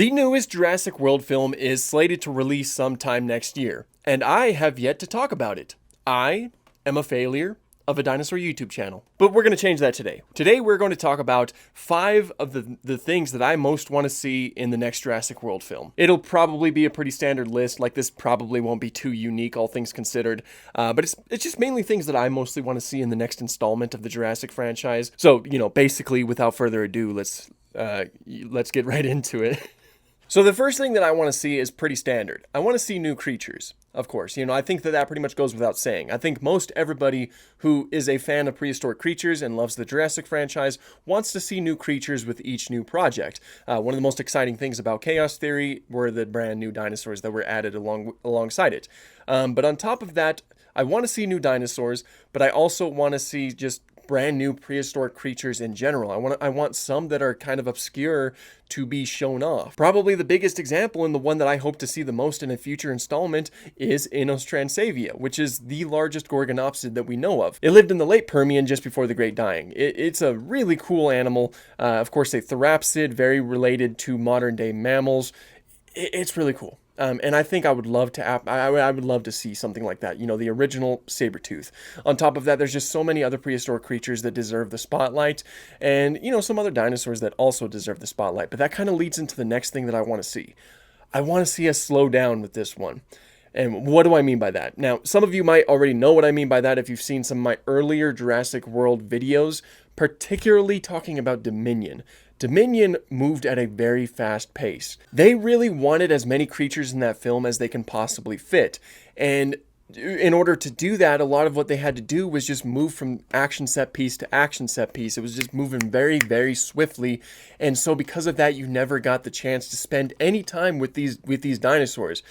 The newest Jurassic World film is slated to release sometime next year, and I have yet to talk about it. I am a failure of a dinosaur YouTube channel. But we're going to change that today. Today we're going to talk about 5 of the things that I most want to see in the next Jurassic World film. It'll probably be a pretty standard list, like this probably won't be too unique, all things considered, but it's just mainly things that I mostly want to see in the next installment of the Jurassic franchise. So, basically, without further ado, let's get right into it. So the first thing that I want to see is pretty standard. I want to see new creatures, of course. I think that pretty much goes without saying. I think most everybody who is a fan of prehistoric creatures and loves the Jurassic franchise wants to see new creatures with each new project. One of the most exciting things about Chaos Theory were the brand new dinosaurs that were added alongside it. But on top of that, I want to see new dinosaurs, but I also want to see just brand new prehistoric creatures in general. I want some that are kind of obscure to be shown off. Probably the biggest example, and the one that I hope to see the most in a future installment, is Inos transavia, which is the largest gorgonopsid that we know of. It lived in the late Permian just before the Great Dying. It's a really cool animal. Of course, a therapsid, very related to modern day mammals. It's really cool. And I think I would love to see something like that, the original saber-tooth. On top of that, there's just so many other prehistoric creatures that deserve the spotlight, and, some other dinosaurs that also deserve the spotlight. But that kind of leads into the next thing that I want to see. I want to see us slow down with this one. And what do I mean by that? Now, some of you might already know what I mean by that if you've seen some of my earlier Jurassic World videos, particularly talking about Dominion. Dominion moved at a very fast pace. They really wanted as many creatures in that film as they can possibly fit. And in order to do that, a lot of what they had to do was just move from action set piece to action set piece. It was just moving very, very swiftly. And so because of that, you never got the chance to spend any time with these dinosaurs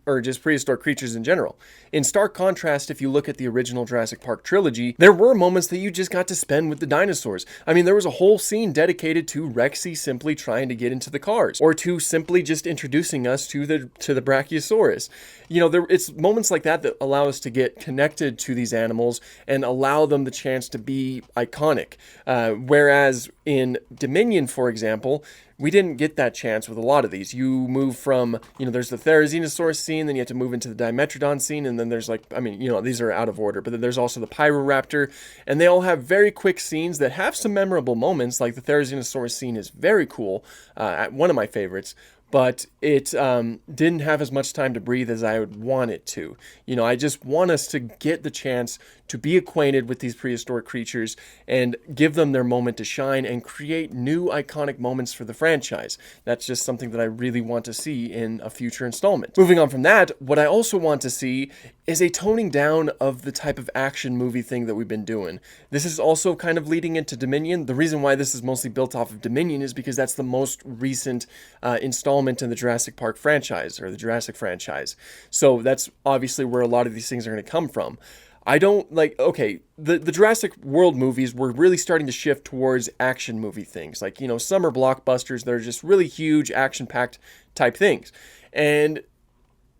or just prehistoric creatures in general. In stark contrast, if you look at the original Jurassic Park trilogy, there were moments that you just got to spend with the dinosaurs. I mean, there was a whole scene dedicated to Rexy simply trying to get into the cars, or to simply just introducing us to the Brachiosaurus. It's moments like that allow us to get connected to these animals and allow them the chance to be iconic. Whereas in Dominion, for example, we didn't get that chance with a lot of these. You move from, there's the Therizinosaurus scene, then you have to move into the Dimetrodon scene, and then there's these are out of order, but then there's also the Pyroraptor, and they all have very quick scenes that have some memorable moments, like the Therizinosaurus scene is very cool, one of my favorites, but it didn't have as much time to breathe as I would want it to. I just want us to get the chance to be acquainted with these prehistoric creatures and give them their moment to shine and create new iconic moments for the franchise. That's just something that I really want to see in a future installment. Moving on from that, what I also want to see is a toning down of the type of action movie thing that we've been doing. This is also kind of leading into Dominion. The reason why this is mostly built off of Dominion is because that's the most recent installment in the Jurassic Park franchise, or the Jurassic franchise. So that's obviously where a lot of these things are going to come from. I don't the Jurassic World movies were really starting to shift towards action movie things, like, summer blockbusters that are just really huge, action-packed type things. And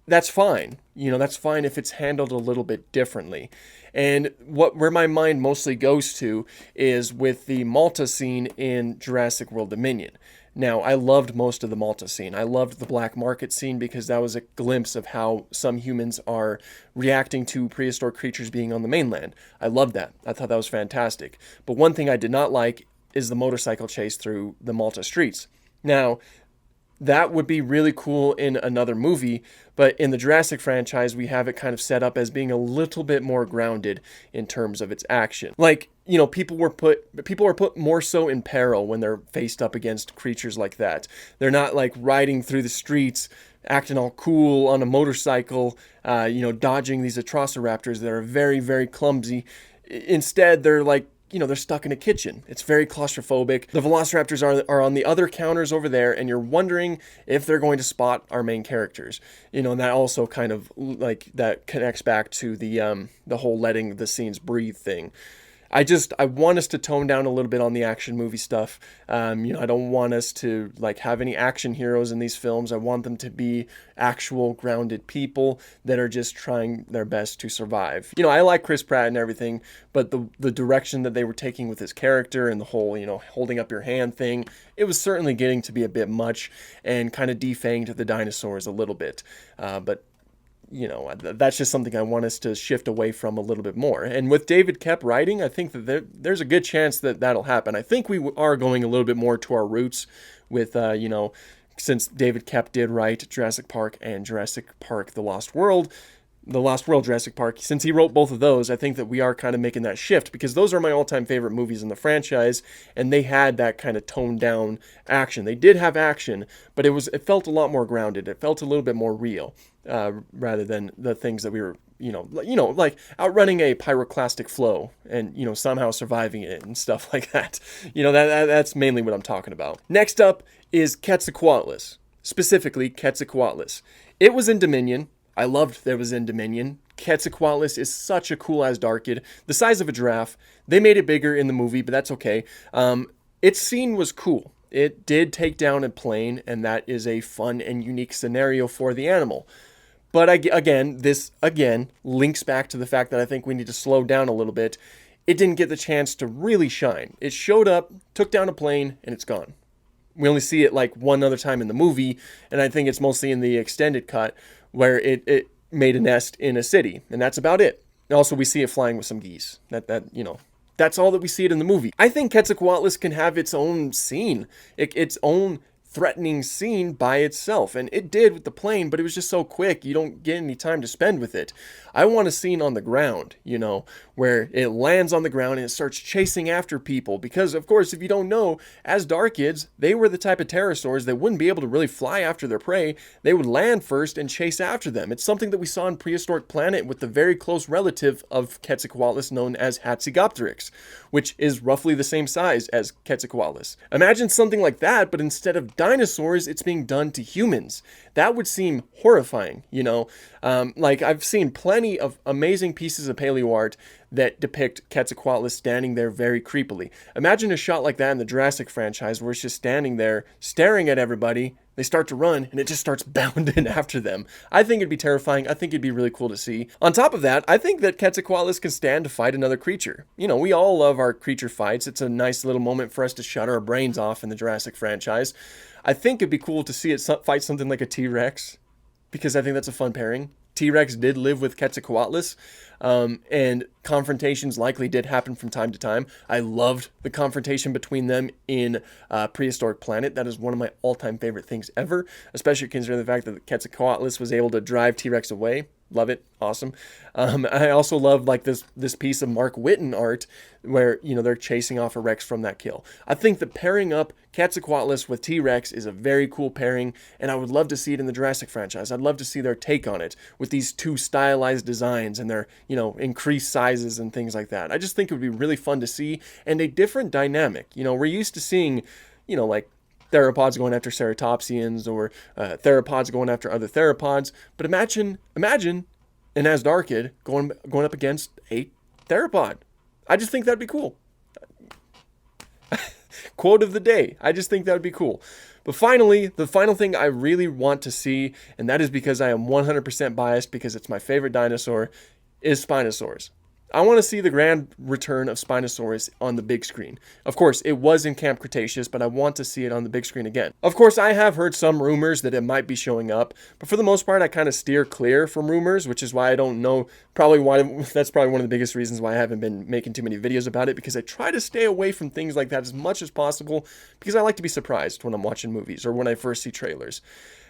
that's fine. That's fine if it's handled a little bit differently. And where my mind mostly goes to is with the Malta scene in Jurassic World Dominion. Now, I loved most of the Malta scene. I loved the black market scene because that was a glimpse of how some humans are reacting to prehistoric creatures being on the mainland. I loved that. I thought that was fantastic. But one thing I did not like is the motorcycle chase through the Malta streets. Now, that would be really cool in another movie, but in the Jurassic franchise, we have it kind of set up as being a little bit more grounded in terms of its action. Like, people are put more so in peril when they're faced up against creatures like that. They're not like riding through the streets, acting all cool on a motorcycle, dodging these Atrociraptors that are very, very clumsy. Instead, they're like, they're stuck in a kitchen. It's very claustrophobic. The Velociraptors are on the other counters over there, and you're wondering if they're going to spot our main characters. And that also kind of that connects back to the whole letting the scenes breathe thing. I want us to tone down a little bit on the action movie stuff. I don't want us to like have any action heroes in these films. I want them to be actual grounded people that are just trying their best to survive. I like Chris Pratt and everything, but the direction that they were taking with his character and the whole, holding up your hand thing, it was certainly getting to be a bit much and kind of defanged the dinosaurs a little bit. But that's just something I want us to shift away from a little bit more. And with David Koepp writing, I think that there's a good chance that that'll happen. I think we are going a little bit more to our roots with, since David Koepp did write Jurassic Park and Jurassic Park The Lost World, Jurassic Park, since he wrote both of those, I think that we are kind of making that shift because those are my all-time favorite movies in the franchise, and they had that kind of toned down action. They did have action, but it felt a lot more grounded. It felt a little bit more real, rather than the things that we were, like outrunning a pyroclastic flow and, somehow surviving it and stuff like that. That's mainly what I'm talking about. Next up is Quetzalcoatlus, specifically Quetzalcoatlus. It was in Dominion. I loved that it was in Dominion. Quetzalcoatlus is such a cool-ass darkid, the size of a giraffe. They made it bigger in the movie, but that's okay. Its scene was cool. It did take down a plane, and that is a fun and unique scenario for the animal. But this links back to the fact that I think we need to slow down a little bit. It didn't get the chance to really shine. It showed up, took down a plane, and it's gone. We only see it like one other time in the movie, and I think it's mostly in the extended cut, where it made a nest in a city, and that's about it. And also, we see it flying with some geese. That's all that we see it in the movie. I think Quetzalcoatlus can have its own scene, its own threatening scene by itself, and it did with the plane, but it was just so quick, you don't get any time to spend with it. I want a scene on the ground, where it lands on the ground and it starts chasing after people, because of course, if you don't know, as darkids, they were the type of pterosaurs that wouldn't be able to really fly after their prey. They would land first and chase after them. It's something that we saw in Prehistoric Planet with the very close relative of Quetzalcoatlus known as Hatzegopteryx, which is roughly the same size as Quetzalcoatlus. Imagine something like that, but instead of dinosaurs, it's being done to humans. That would seem horrifying, like I've seen plenty of amazing pieces of paleo art that depict Quetzalcoatlus standing there very creepily. Imagine a shot like that in the Jurassic franchise where it's just standing there staring at everybody. They start to run and it just starts bounding after them. I think it'd be terrifying. I think it'd be really cool to see. On top of that, I think that Quetzalcoatlus can stand to fight another creature. We all love our creature fights. It's a nice little moment for us to shut our brains off in the Jurassic franchise. I think it'd be cool to see it fight something like a T-Rex, because I think that's a fun pairing. T-Rex did live with Quetzalcoatlus, and confrontations likely did happen from time to time. I loved the confrontation between them in Prehistoric Planet. That is one of my all-time favorite things ever, especially considering the fact that Quetzalcoatlus was able to drive T-Rex away. Love it. Awesome. I also love like this piece of Mark Whitten art where, they're chasing off a Rex from that kill. I think that pairing up Quetzalcoatlus with T-Rex is a very cool pairing, and I would love to see it in the Jurassic franchise. I'd love to see their take on it with these two stylized designs and their, increased sizes and things like that. I just think it would be really fun to see and a different dynamic. We're used to seeing, like theropods going after ceratopsians or theropods going after other theropods. But imagine an Asdarkid going up against a theropod. I just think that'd be cool. Quote of the day. I just think that would be cool. But finally, the final thing I really want to see, and that is because I am 100% biased because it's my favorite dinosaur, is Spinosaurus. I want to see the grand return of Spinosaurus on the big screen. Of course, it was in Camp Cretaceous, but I want to see it on the big screen again. Of course, I have heard some rumors that it might be showing up, but for the most part, I kind of steer clear from rumors, which is why I don't know, that's probably one of the biggest reasons why I haven't been making too many videos about it, because I try to stay away from things like that as much as possible, because I like to be surprised when I'm watching movies or when I first see trailers.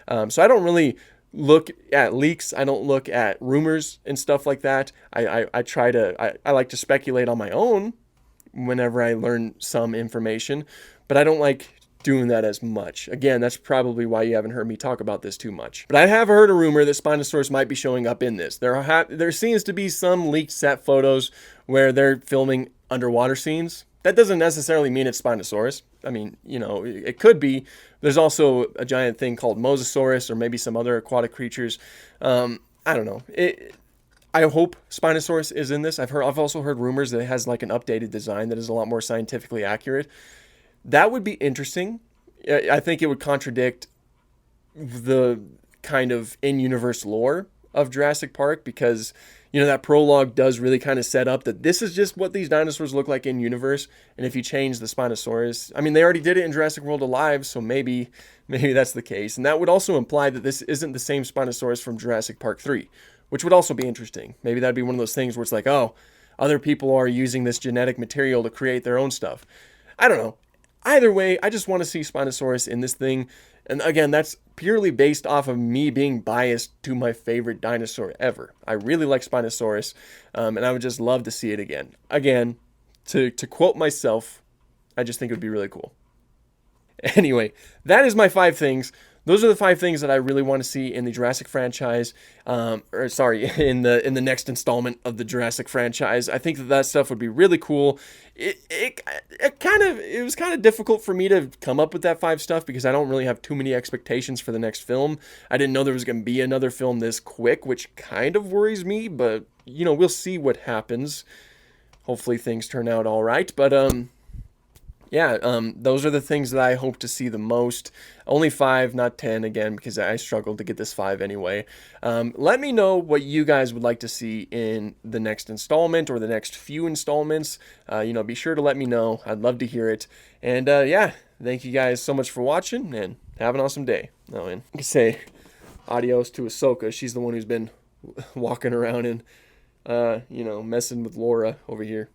So I don't really look at leaks. I don't look at rumors and stuff like that. I like to speculate on my own whenever I learn some information, but I don't like doing that as much. Again, that's probably why you haven't heard me talk about this too much. But I have heard a rumor that Spinosaurus might be showing up in this. There seems to be some leaked set photos where they're filming underwater scenes. That doesn't necessarily mean it's Spinosaurus. I mean, it could be. There's also a giant thing called Mosasaurus or maybe some other aquatic creatures. I don't know. I hope Spinosaurus is in this. I've also heard rumors that it has like an updated design that is a lot more scientifically accurate. That would be interesting. I think it would contradict the kind of in-universe lore of Jurassic Park, because that prologue does really kind of set up that this is just what these dinosaurs look like in universe. And if you change the Spinosaurus, I mean, they already did it in Jurassic World Alive, so maybe that's the case. And that would also imply that this isn't the same Spinosaurus from Jurassic Park 3, which would also be interesting. Maybe that'd be one of those things where it's like, oh, other people are using this genetic material to create their own stuff. I don't know. Either way, I just want to see Spinosaurus in this thing. And again, that's purely based off of me being biased to my favorite dinosaur ever. I really like Spinosaurus, and I would just love to see it again. Again, to quote myself, I just think it would be really cool. Anyway, that is my 5 things. Those are the 5 things that I really want to see in the Jurassic franchise, in the next installment of the Jurassic franchise. I think that stuff would be really cool. It was kind of difficult for me to come up with that 5 stuff because I don't really have too many expectations for the next film. I didn't know there was going to be another film this quick, which kind of worries me, but we'll see what happens. Hopefully things turn out all right, but those are the things that I hope to see the most. Only 5, not 10, again, because I struggled to get this 5 anyway. Let me know what you guys would like to see in the next installment or the next few installments. Be sure to let me know. I'd love to hear it. And thank you guys so much for watching, and have an awesome day. Oh, and I can say adios to Ahsoka. She's the one who's been walking around and, messing with Laura over here.